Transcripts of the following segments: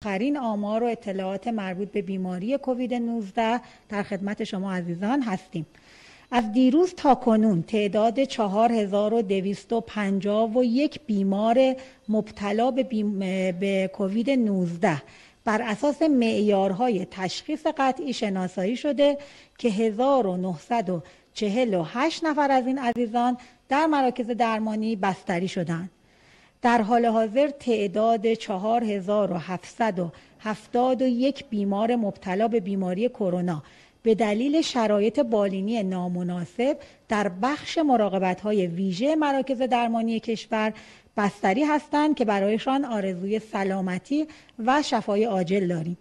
آخرین آمار و اطلاعات مربوط به بیماری کووید 19 در خدمت شما عزیزان هستیم. از دیروز تا کنون تعداد 4251 بیمار مبتلا به کووید 19 بر اساس معیارهای تشخیص قطعی شناسایی شده که 1948 نفر از این عزیزان در مراکز درمانی بستری شدند. در حال حاضر تعداد 4771 بیمار مبتلا به بیماری کرونا به دلیل شرایط بالینی نامناسب در بخش مراقبت‌های ویژه مراکز درمانی کشور بستری هستند که برایشان آرزوی سلامتی و شفای عاجل داریم.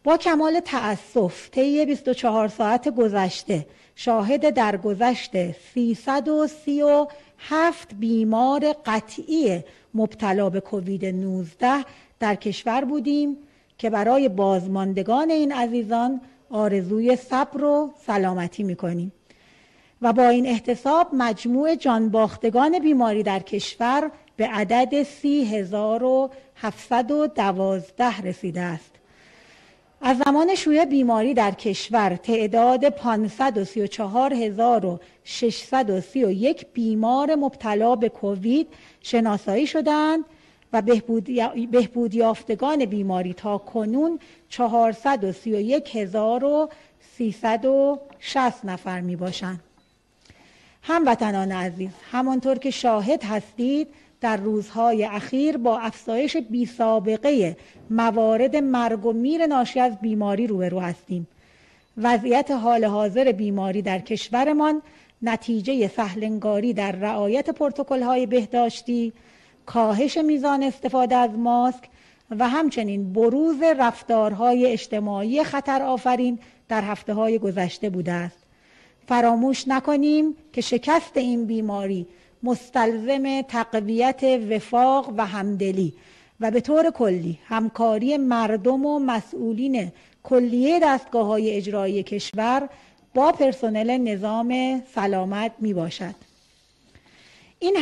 با کمال تأسف طی 24 ساعت گذشته شاهد درگذشت 337 بیمار قطعی مبتلا به کووید 19 در کشور بودیم که برای بازماندگان این عزیزان آرزوی صبر و سلامتی می‌کنیم و با این احتساب مجموع جانباختگان بیماری در کشور به عدد 30712 رسیده است. از زمان شیوع بیماری در کشور تعداد 534631 بیمار مبتلا به کووید شناسایی شدند و بهبود یافتگان بیماری تا کنون 431360 نفر می باشند. هموطنان عزیز، همانطور که شاهد هستید در روزهای اخیر با افزایش بی‌سابقه موارد مرگ و میر ناشی از بیماری روبرو هستیم. وضعیت حال حاضر بیماری در کشورمان نتیجه سهل‌انگاری در رعایت پروتکل‌های بهداشتی، کاهش میزان استفاده از ماسک و همچنین بروز رفتارهای اجتماعی خطرآفرین در هفته‌های گذشته بوده است. فراموش نکنیم که شکست این بیماری مستلزم تقویت وفاق و همدلی و به طور کلی همکاری مردم و مسئولین کلیه دستگاه‌های اجرایی کشور با پرسنل نظام سلامت می باشد. این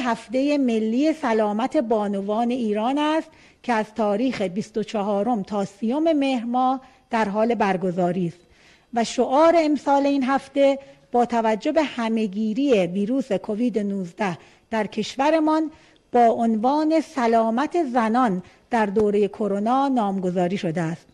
هفته ملی سلامت بانوان ایران است که از تاریخ 24 تا 30 مهر ماه در حال برگزاری است و شعار امسال این هفته با توجه به همهگیری ویروس کووید 19 در کشورمان با عنوان سلامت زنان در دوره کرونا نامگذاری شده است.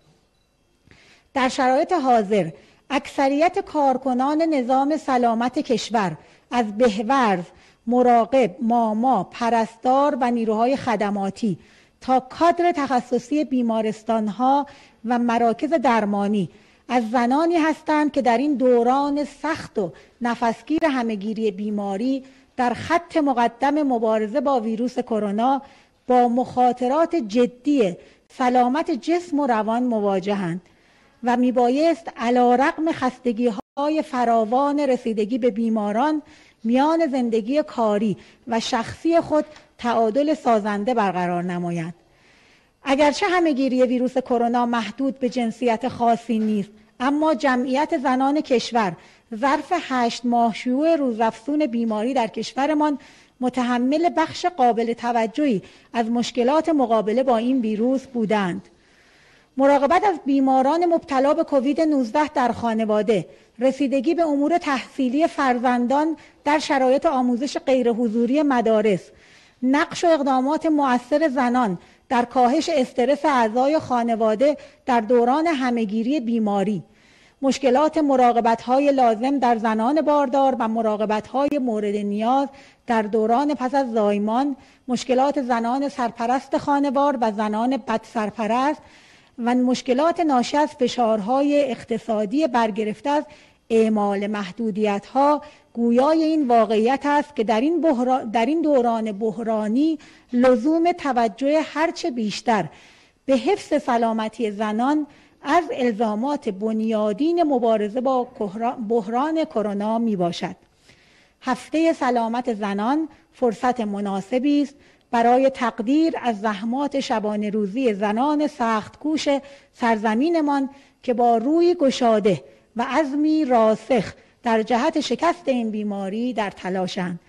در شرایط حاضر اکثریت کارکنان نظام سلامت کشور از بهورز، مراقب، ماما، پرستار و نیروهای خدماتی تا کادر تخصصی بیمارستانها و مراکز درمانی از زنانی هستند که در این دوران سخت و نفسگیر همهگیری بیماری در خط مقدم مبارزه با ویروس کرونا با مخاطرات جدی سلامت جسم و روان مواجهند و میبایست علیرغم خستگی‌های فراوان رسیدگی به بیماران میان زندگی کاری و شخصی خود تعادل سازنده برقرار نمایند. اگرچه همهگیری ویروس کرونا محدود به جنسیت خاصی نیست، اما جمعیت زنان کشور ظرف 8 ماه شیوع روزافزون بیماری در کشورمان متحمل بخش قابل توجهی از مشکلات مقابله با این ویروس بودند. مراقبت از بیماران مبتلا به کووید 19 در خانواده، رسیدگی به امور تحصیلی فرزندان در شرایط آموزش غیرحضوری مدارس، نقش و اقدامات مؤثر زنان در کاهش استرس اعضای خانواده در دوران همهگیری بیماری، مشکلات مراقبت‌های لازم در زنان باردار و مراقبت‌های مورد نیاز در دوران پس از زایمان، مشکلات زنان سرپرست خانوار و زنان بدسرپرست و مشکلات ناشی از فشارهای اقتصادی برگرفته از اعمال محدودیت‌ها گویای این واقعیت است که در این دوران بحرانی لزوم توجه هرچه بیشتر به حفظ سلامتی زنان از الزامات بنیادین مبارزه با بحران کرونا می باشد. هفته سلامت زنان فرصت مناسبی است برای تقدیر از زحمات شبانه روزی زنان سخت‌کوش سرزمینمان که با روی گشاده و عزمی راسخ در جهت شکست این بیماری در تلاشند.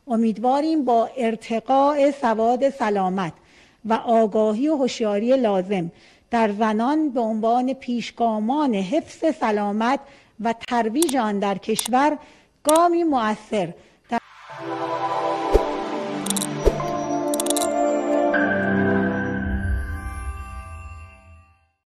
امیدواریم با ارتقاء سواد سلامت و آگاهی و هوشیاری لازم در زنان به عنوان پیشگامان حفظ سلامت و ترویج آن در کشور گامی مؤثر در